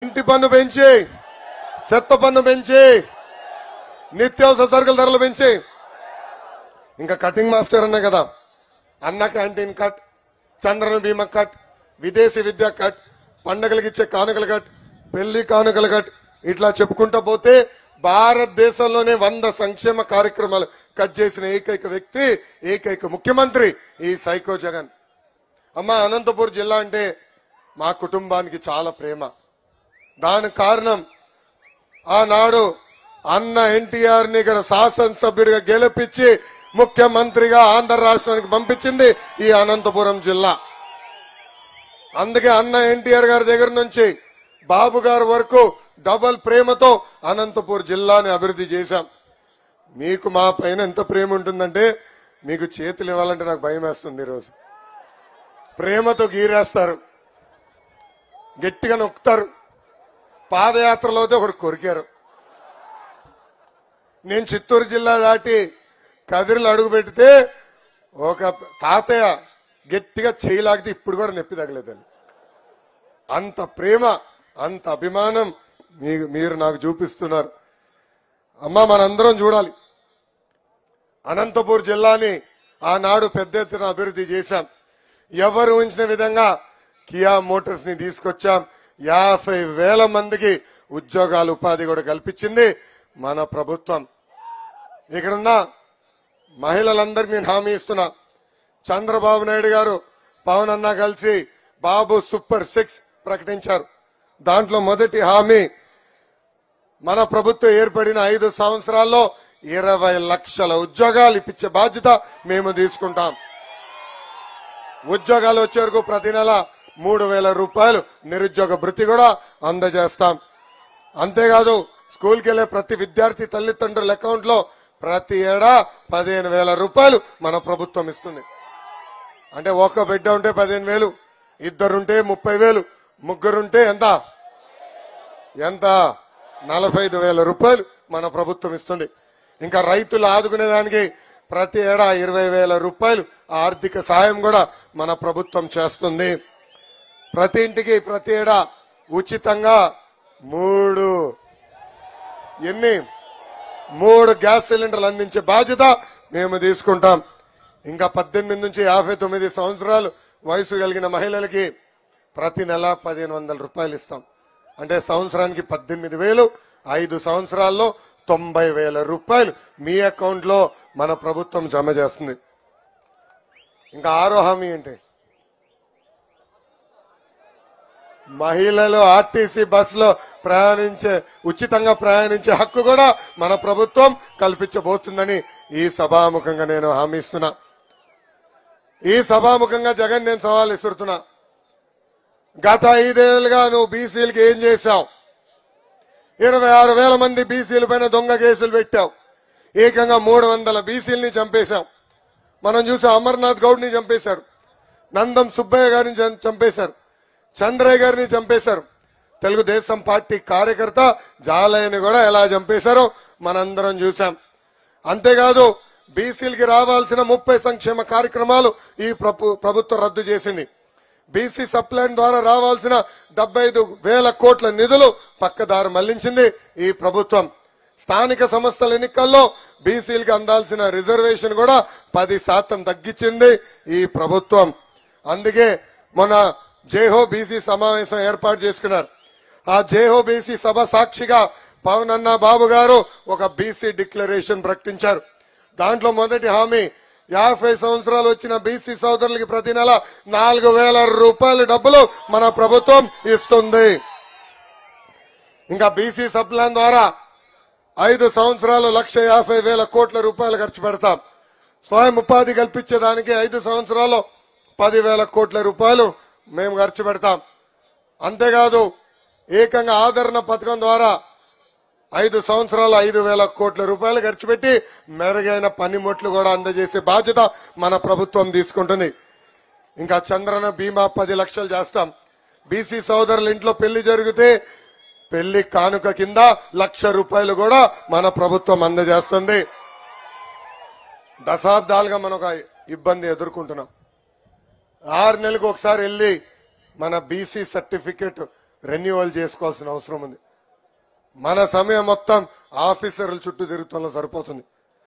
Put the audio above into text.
ఇంటి పన్ను పెంచి, చెత్త పన్ను పెంచి, నిత్యావసర సరుకుల ధరలు పెంచి, ఇంకా కటింగ్ మాస్టర్ అన్నా కదా, అన్న క్యాంటీన్ కట్, చంద్రన బీమా కట్, విదేశీ విద్య కట్, పండగలకు ఇచ్చే కానుకలు కట్, పెళ్లి కానుకలు కట్, ఇట్లా చెప్పుకుంటా పోతే భారతదేశంలోనే 100 సంక్షేమ కార్యక్రమాలు కట్ చేసిన ఏకైక వ్యక్తి, ఏకైక ముఖ్యమంత్రి ఈ సైకో జగన్. అమ్మ, అనంతపూర్ జిల్లా అంటే మా కుటుంబానికి చాలా ప్రేమ. దానికి కారణం ఆనాడు అన్న ఎన్టీఆర్ ని ఇక్కడ శాసనసభ్యుడిగా గెలిపించి ముఖ్యమంత్రిగా ఆంధ్ర రాష్ట్రానికి పంపించింది ఈ అనంతపురం జిల్లా. అందుకే అన్న ఎన్టీఆర్ గారి దగ్గర నుంచి బాబు గారి వరకు డబల్ ప్రేమతో అనంతపూర్ జిల్లాని అభివృద్ధి చేశాం. మీకు మా పైన ఎంత ప్రేమ ఉంటుందంటే మీకు చేతులు ఇవ్వాలంటే నాకు భయం వేస్తుంది. ఈరోజు ప్రేమతో గీరేస్తారు, గట్టిగా నొక్కుతారు. పాదయాత్రలో అయితే ఒకరు కొరికారు. నేను చిత్తూరు జిల్లా దాటి కదిరిలో అడుగు పెడితే ఒక తాతయ్య గట్టిగా చేయలాగితే ఇప్పుడు కూడా నొప్పి తగలేదని. అంత ప్రేమ, అంత అభిమానం మీరు నాకు చూపిస్తున్నారు. అమ్మా, మనందరం చూడాలి. అనంతపూర్ జిల్లాని ఆనాడు పెద్ద ఎత్తున అభివృద్ధి చేశాం. ఎవరు ఊహించిన విధంగా కియా మోటార్స్ ని తీసుకొచ్చాం. 50,000 మందికి ఉద్యోగాలు, ఉపాధి కూడా కల్పించింది మన ప్రభుత్వం. ఇక్కడున్న మహిళలందరికీ నేను హామీ ఇస్తున్నా. చంద్రబాబు నాయుడు గారు, పవన్ అన్న కలిసి బాబు సూపర్ 6 ప్రకటించారు. దాంట్లో మొదటి హామీ, మన ప్రభుత్వం ఏర్పడిన 5 సంవత్సరాల్లో 20 లక్షల ఉద్యోగాలు ఇప్పించే బాధ్యత మేము తీసుకుంటాం. ఉద్యోగాలు వచ్చే వరకు ప్రతి నెల 3,000 రూపాయలు నిరుద్యోగ భృతి కూడా అందజేస్తాం. అంతేకాదు, స్కూల్కి వెళ్లే ప్రతి విద్యార్థి తల్లిదండ్రుల అకౌంట్ లో ప్రతి ఏడా 15,000 రూపాయలు మన ప్రభుత్వం ఇస్తుంది. అంటే ఒక బిడ్డ ఉంటే 15,000, ఇద్దరుంటే 30,000, ముగ్గురుంటే ఎంత 45,000 రూపాయలు మన ప్రభుత్వం ఇస్తుంది. ఇంకా రైతులు ఆదుకునేదానికి ప్రతి ఏడా 20,000 రూపాయలు ఆర్థిక సాయం కూడా మన ప్రభుత్వం చేస్తుంది. ప్రతి ఇంటికి ప్రతి ఏడా ఉచితంగా 3 గ్యాస్ సిలిండర్లు అందించే బాధ్యత మేము తీసుకుంటాం. ఇంకా 18 నుంచి 59 సంవత్సరాలు వయసు కలిగిన మహిళలకి ప్రతి నెల 1,500 రూపాయలు ఇస్తాం. అంటే సంవత్సరానికి 18,000, 5 సంవత్సరాల్లో 90,000 రూపాయలు మీ అకౌంట్ లో మన ప్రభుత్వం జమ చేస్తుంది. ఇంకా 6వ హామీ ఏంటి? మహిళలు ఆర్టీసీ బస్సులో ఉచితంగా ప్రయాణించే హక్కు కూడా మన ప్రభుత్వం కల్పించబోతుందని ఈ సభాముఖంగా నేను హామీ ఇస్తున్నా. ఈ సభాముఖంగా జగన్ నేను సవాల్ ఇస్తున్నా. గత 5 ఏళ్లుగా నువ్వు బీసీలకి ఏం చేశావు? 26,000 మంది బీసీల పైన దొంగ కేసులు పెట్టావు. ఏకంగా 300 బీసీలని చంపేశావు. మనం చూసాం, అమర్నాథ్ గౌడ్ ని చంపేశారు, నందం సుబ్బయ్య గారిని చంపేశారు, చంద్రయ్య గారిని చంపేశారు, తెలుగుదేశం పార్టీ కార్యకర్త జాలయ్యని కూడా ఎలా చంపేశారో మనందరం చూసాం. అంతేకాదు, బీసీలకి రావాల్సిన 30 సంక్షేమ కార్యక్రమాలు ఈ ప్రభుత్వం రద్దు చేసింది. బీసీ సప్లైన్ ద్వారా రావాల్సిన 75,000 కోట్ల నిధులు పక్కదారి మళ్లించింది ఈ ప్రభుత్వం. స్థానిక సంస్థల ఎన్నికల్లో బీసీలకు అందాల్సిన రిజర్వేషన్ కూడా 10% తగ్గించింది ఈ ప్రభుత్వం. అందుకే మొన్న జేహో బీసీ సమావేశం ఏర్పాటు చేసుకున్నారు. ఆ జేహో బీసీ సభ సాక్షిగా పవన్ అన్న బాబు గారు ఒక బీసీ డిక్లరేషన్ ప్రకటించారు. దాంట్లో మొదటి హామీ, 50 సంవత్సరాలు వచ్చిన బీసీ సోదరులకి ప్రతి నెల 4,000 రూపాయల డబ్బులు మన ప్రభుత్వం ఇస్తుంది. ఇంకా బీసీ సప్లాన్ ద్వారా 5 సంవత్సరాలు 1,50,000 కోట్ల రూపాయలు ఖర్చు పెడతాం. స్వయం ఉపాధి కల్పించేదానికి 5 సంవత్సరాల్లో 10,000 కోట్ల రూపాయలు మేము ఖర్చు పెడతాం. అంతేకాదు, ఏకంగా ఆదరణ పథకం ద్వారా 5 సంవత్సరాలు 5,000 కోట్ల రూపాయలు ఖర్చు పెట్టి మెరుగైన పనిముట్లు కూడా అందజేసే బాధ్యత మన ప్రభుత్వం తీసుకుంటుంది. ఇంకా చంద్రన బీమా 10 లక్షలు చేస్తాం. బీసీ సోదరుల ఇంట్లో పెళ్లి జరిగితే పెళ్లి కానుక కింద 1,00,000 రూపాయలు కూడా మన ప్రభుత్వం అందజేస్తుంది. దశాబ్దాలుగా మనం ఒక ఇబ్బంది ఎదుర్కొంటున్నాం. 6 నెలలకు ఒకసారి వెళ్లి మన బీసీ సర్టిఫికెట్ రెన్యువల్ చేసుకోవాల్సిన అవసరం ఉంది. మన సమయం మొత్తం ఆఫీసర్ల చుట్టూ తిరుగుతున్న సరిపోతుంది.